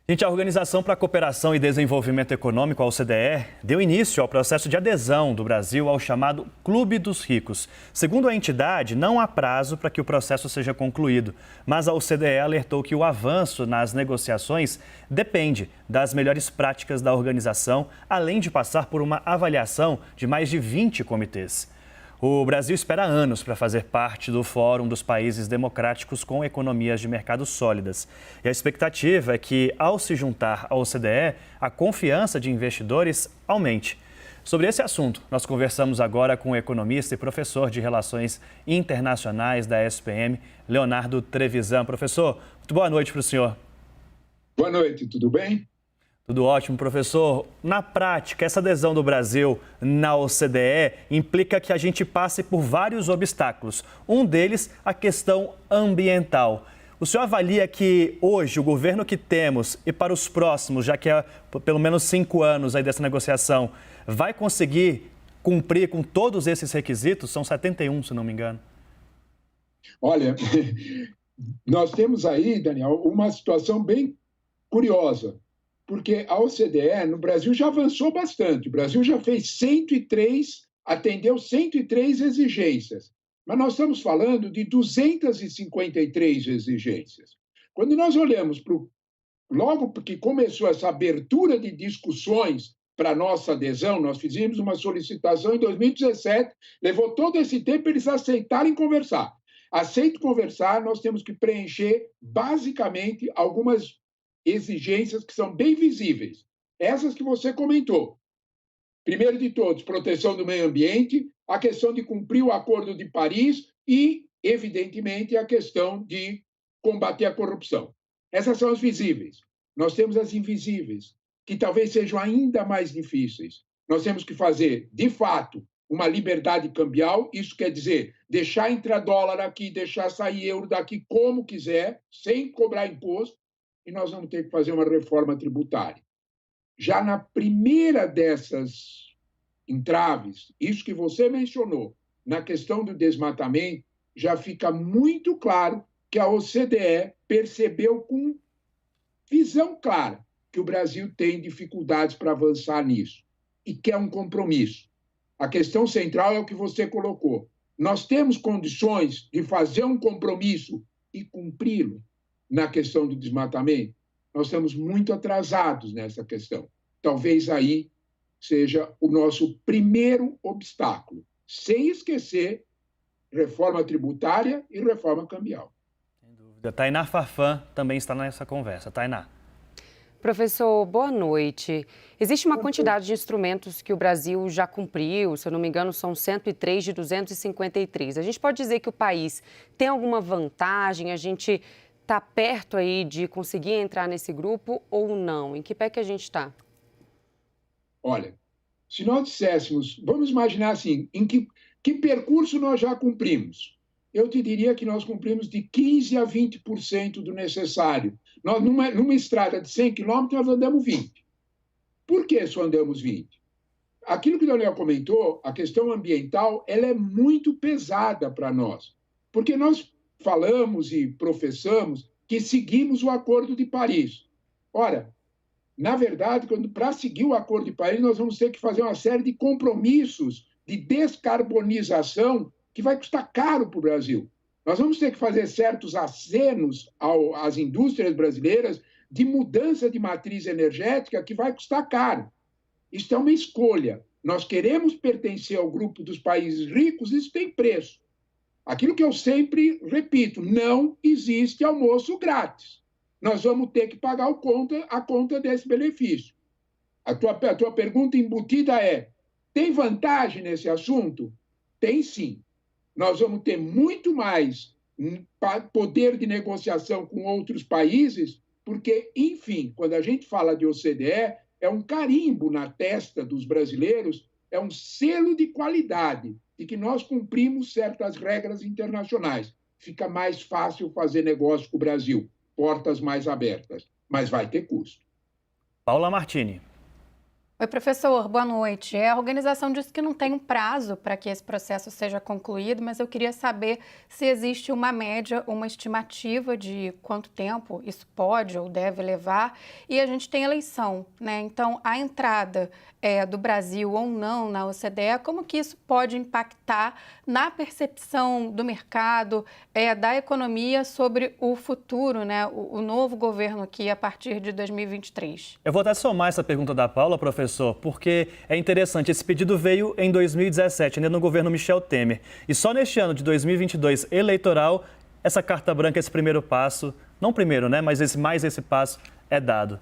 Gente, a Organização para a Cooperação e Desenvolvimento Econômico, a OCDE, deu início ao processo de adesão do Brasil ao chamado Clube dos Ricos. Segundo a entidade, não há prazo para que o processo seja concluído, mas a OCDE alertou que o avanço nas negociações depende das melhores práticas da organização, além de passar por uma avaliação de mais de 20 comitês. O Brasil espera anos para fazer parte do Fórum dos Países Democráticos com economias de mercado sólidas. E a expectativa é que, ao se juntar à OCDE, a confiança de investidores aumente. Sobre esse assunto, nós conversamos agora com o economista e professor de Relações Internacionais da SPM, Leonardo Trevisan. Professor, muito boa noite para o senhor. Boa noite, tudo bem? Tudo ótimo, professor. Na prática, essa adesão do Brasil na OCDE implica que a gente passe por vários obstáculos. Um deles, a questão ambiental. O senhor avalia que hoje o governo que temos e para os próximos, já que é pelo menos 5 anos aí dessa negociação, vai conseguir cumprir com todos esses requisitos? São 71, se não me engano. Olha, nós temos aí, Daniel, uma situação bem curiosa. Porque a OCDE no Brasil já avançou bastante. O Brasil já fez 103, atendeu 103 exigências. Mas nós estamos falando de 253 exigências. Quando nós olhamos logo que começou essa abertura de discussões para a nossa adesão, nós fizemos uma solicitação em 2017, levou todo esse tempo para eles aceitarem conversar. Aceito conversar, nós temos que preencher, basicamente, algumas exigências que são bem visíveis. Essas que você comentou. Primeiro de todos, proteção do meio ambiente, a questão de cumprir o Acordo de Paris e, evidentemente, a questão de combater a corrupção. Essas são as visíveis. Nós temos as invisíveis, que talvez sejam ainda mais difíceis. Nós temos que fazer, de fato, uma liberdade cambial, isso quer dizer deixar entrar dólar aqui, deixar sair euro daqui como quiser, sem cobrar imposto, e nós vamos ter que fazer uma reforma tributária. Já na primeira dessas entraves, isso que você mencionou, na questão do desmatamento, já fica muito claro que a OCDE percebeu com visão clara que o Brasil tem dificuldades para avançar nisso e quer um compromisso. A questão central é o que você colocou. Nós temos condições de fazer um compromisso e cumpri-lo. Na questão do desmatamento, nós estamos muito atrasados nessa questão. Talvez aí seja o nosso primeiro obstáculo, sem esquecer reforma tributária e reforma cambial. Sem dúvida. Tainá Farfan também está nessa conversa. Tainá. Professor, boa noite. Existe uma quantidade de instrumentos que o Brasil já cumpriu, se eu não me engano, são 103 de 253. A gente pode dizer que o país tem alguma vantagem? A gente está perto aí de conseguir entrar nesse grupo ou não? Em que pé que a gente está? Olha, se nós disséssemos, vamos imaginar assim, em que percurso nós já cumprimos? Eu te diria que nós cumprimos de 15% a 20% do necessário. Nós, numa estrada de 100 quilômetros, nós andamos 20. Por que só andamos 20? Aquilo que o Daniel comentou, a questão ambiental, ela é muito pesada para nós. Porque nós falamos e professamos que seguimos o Acordo de Paris. Ora, na verdade, para seguir o Acordo de Paris, nós vamos ter que fazer uma série de compromissos de descarbonização que vai custar caro para o Brasil. Nós vamos ter que fazer certos acenos às indústrias brasileiras de mudança de matriz energética que vai custar caro. Isso é uma escolha. Nós queremos pertencer ao grupo dos países ricos, isso tem preço. Aquilo que eu sempre repito, não existe almoço grátis. Nós vamos ter que pagar a conta desse benefício. A tua pergunta embutida é, tem vantagem nesse assunto? Tem sim. Nós vamos ter muito mais poder de negociação com outros países, porque, enfim, quando a gente fala de OCDE, é um carimbo na testa dos brasileiros, é um selo de qualidade, de que nós cumprimos certas regras internacionais. Fica mais fácil fazer negócio com o Brasil, portas mais abertas, mas vai ter custo. Paula Martini. Oi, professor, boa noite. A organização disse que não tem um prazo para que esse processo seja concluído, mas eu queria saber se existe uma média, uma estimativa de quanto tempo isso pode ou deve levar. E a gente tem eleição, né? Então, a entrada do Brasil ou não na OCDE, como que isso pode impactar na percepção do mercado, da economia sobre o futuro, né? O novo governo aqui a partir de 2023? Eu vou até somar essa pergunta da Paula, professor, porque é interessante. Esse pedido veio em 2017, ainda no governo Michel Temer. E só neste ano de 2022 eleitoral, essa carta branca, esse primeiro passo, não primeiro, né? Mas esse passo é dado.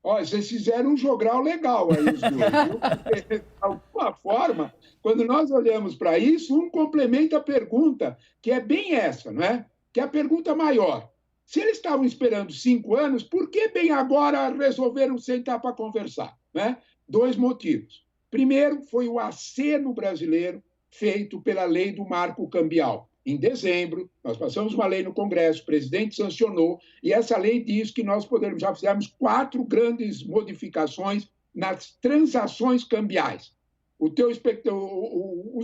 Olha, vocês fizeram um jogral legal aí, os dois, viu? Porque, de alguma forma, quando nós olhamos para isso, um complementa a pergunta, que é bem essa, não é? Que é a pergunta maior. Se eles estavam esperando 5 anos, por que bem agora resolveram sentar para conversar? Né? 2 motivos. Primeiro, foi o aceno brasileiro feito pela lei do marco cambial. Em dezembro, nós passamos uma lei no Congresso, o presidente sancionou, e essa lei diz que nós já fizemos 4 grandes modificações nas transações cambiais. O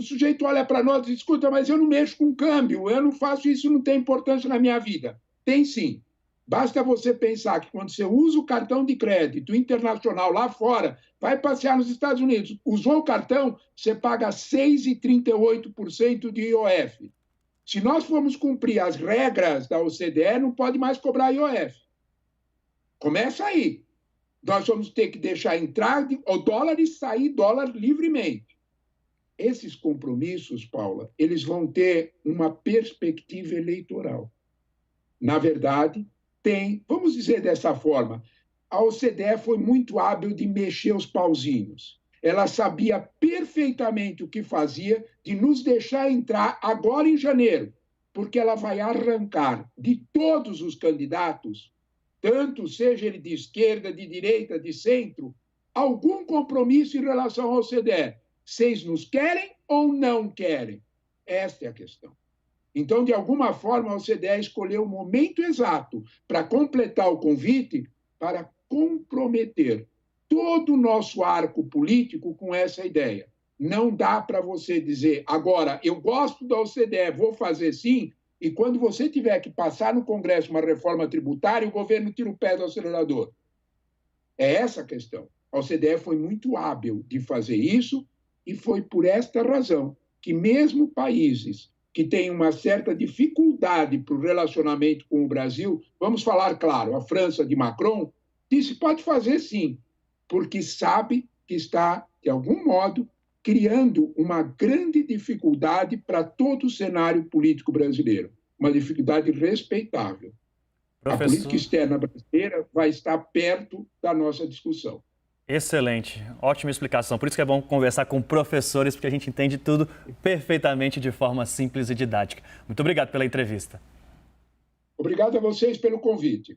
sujeito olha para nós e diz, escuta, mas eu não mexo com câmbio, eu não faço isso, não tem importância na minha vida. Tem sim. Basta você pensar que quando você usa o cartão de crédito internacional lá fora, vai passear nos Estados Unidos, usou o cartão, você paga 6,38% de IOF. Se nós formos cumprir as regras da OCDE, não pode mais cobrar IOF. Começa aí. Nós vamos ter que deixar entrar o dólar e sair dólar livremente. Esses compromissos, Paula, eles vão ter uma perspectiva eleitoral. Na verdade, vamos dizer dessa forma, a OCDE foi muito hábil de mexer os pauzinhos. Ela sabia perfeitamente o que fazia de nos deixar entrar agora em janeiro, porque ela vai arrancar de todos os candidatos, tanto seja ele de esquerda, de direita, de centro, algum compromisso em relação à OCDE. Vocês nos querem ou não querem? Esta é a questão. Então, de alguma forma, a OCDE escolheu o momento exato para completar o convite para comprometer todo o nosso arco político com essa ideia. Não dá para você dizer, agora, eu gosto da OCDE, vou fazer sim, e quando você tiver que passar no Congresso uma reforma tributária, o governo tira o pé do acelerador. É essa a questão. A OCDE foi muito hábil de fazer isso, e foi por esta razão que mesmo países que têm uma certa dificuldade para o relacionamento com o Brasil, vamos falar claro, a França de Macron disse pode fazer sim, porque sabe que está, de algum modo, criando uma grande dificuldade para todo o cenário político brasileiro, uma dificuldade respeitável. Professor... A política externa brasileira vai estar perto da nossa discussão. Excelente, ótima explicação. Por isso que é bom conversar com professores, porque a gente entende tudo perfeitamente de forma simples e didática. Muito obrigado pela entrevista. Obrigado a vocês pelo convite.